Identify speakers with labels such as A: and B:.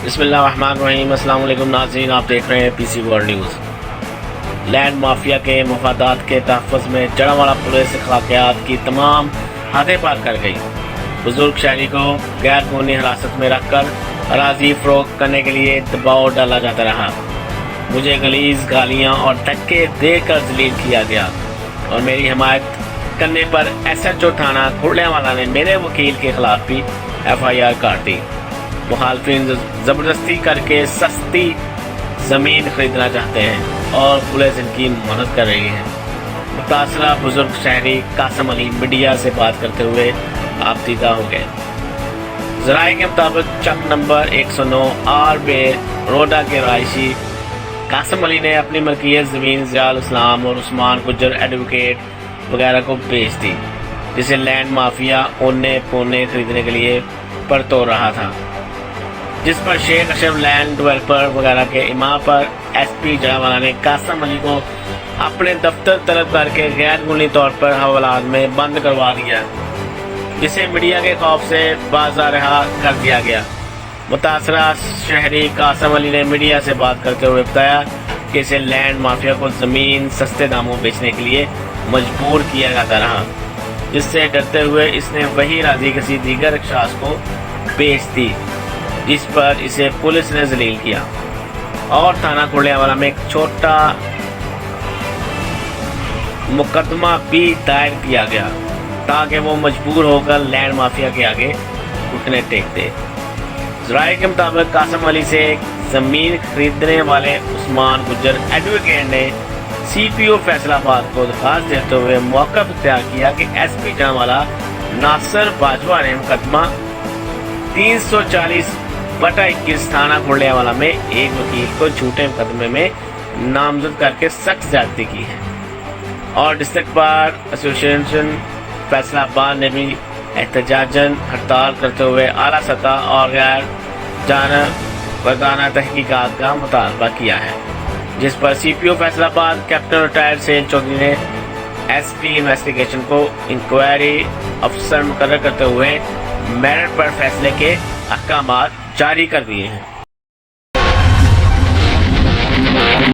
A: بسم اللہ الرحمن الرحیم۔ السلام علیکم ناظرین، آپ دیکھ رہے ہیں پی سی ورلڈ نیوز۔ لینڈ مافیا کے مفادات کے تحفظ میں جڑاوالا پولیس اخلاقیات کی تمام حدیں پار کر گئی۔ بزرگ شہری کو غیر قانونی حراست میں رکھ کر اراضی فروخت کرنے کے لیے دباؤ ڈالا جاتا رہا۔ مجھے غلیظ گالیاں اور دھکے دے کر ذلیل کیا گیا اور میری حمایت کرنے پر ایس ایچ او تھانہ کھوڑیاوالا نے میرے وکیل کے خلاف بھی ایف آئی آر کاٹ دی۔ مخالفین زبردستی کر کے سستی زمین خریدنا چاہتے ہیں اور پولیس ان کی مدد کر رہی ہے۔ متاثرہ بزرگ شہری قاسم علی میڈیا سے بات کرتے ہوئے آپ دیدہ ہو گئے۔ ذرائع کے مطابق چک نمبر 109 آر بے روڈا کے رہائشی قاسم علی نے اپنی ملکیت زمین ضیاء الاسلام اور عثمان گجر ایڈوکیٹ وغیرہ کو بیچ دی، جسے لینڈ مافیا اونے پونے خریدنے کے لیے پرتو رہا تھا، جس پر شیخ اشرف لینڈ ڈیولپر وغیرہ کے امام پر ایس پی جڑاوالا نے قاسم علی کو اپنے دفتر طلب کر کے غیر قانونی طور پر حوالات میں بند کروا دیا، جسے میڈیا کے خوف سے بازار رہا کر دیا گیا۔ متاثرہ شہری قاسم علی نے میڈیا سے بات کرتے ہوئے بتایا کہ اسے لینڈ مافیا کو زمین سستے داموں بیچنے کے لیے مجبور کیا جاتا رہا، جس سے ڈرتے ہوئے اس نے وہی اراضی کسی دیگر شخص کو بیچ دی، جس پر اسے پولیس نے ذلیل کیا اور تھانہ کھوڑیاوالا میں ایک چھوٹا مقدمہ بھی دائر کیا گیا تاکہ وہ مجبور ہو کر لینڈ مافیا کے آگے گھٹنے ٹیک دے۔ ذرائع کے مطابق قاسم علی سے زمین خریدنے والے عثمان گجر ایڈوکیٹ نے سی پی او فیصل آباد کو درخواست دیتے ہوئے موقف اختیار کیا کہ ایس پی جڑاوالا ناصر باجوہ نے مقدمہ 340/21 تھانہ کھوڑیاوالا میں ایک وکیل کو جھوٹے مقدمے میں نامزد کر کے سخت زیادتی کی ہے، اور ڈسٹرکٹ بار ایسوسیشن فیصل آباد نے بھی احتجاجاً ہڑتال کرتے ہوئے اعلیٰ سطح اور غیر جانبدارانہ تحقیقات کا مطالبہ کیا ہے، جس پر سی پی او فیصل آباد کیپٹن ریٹائرڈ سیل چودھری نے ایس پی انویسٹیگیشن کو انکوائری افسر مقرر کرتے ہوئے میرٹ پر فیصلے کے احکامات جاری کر دیے ہیں۔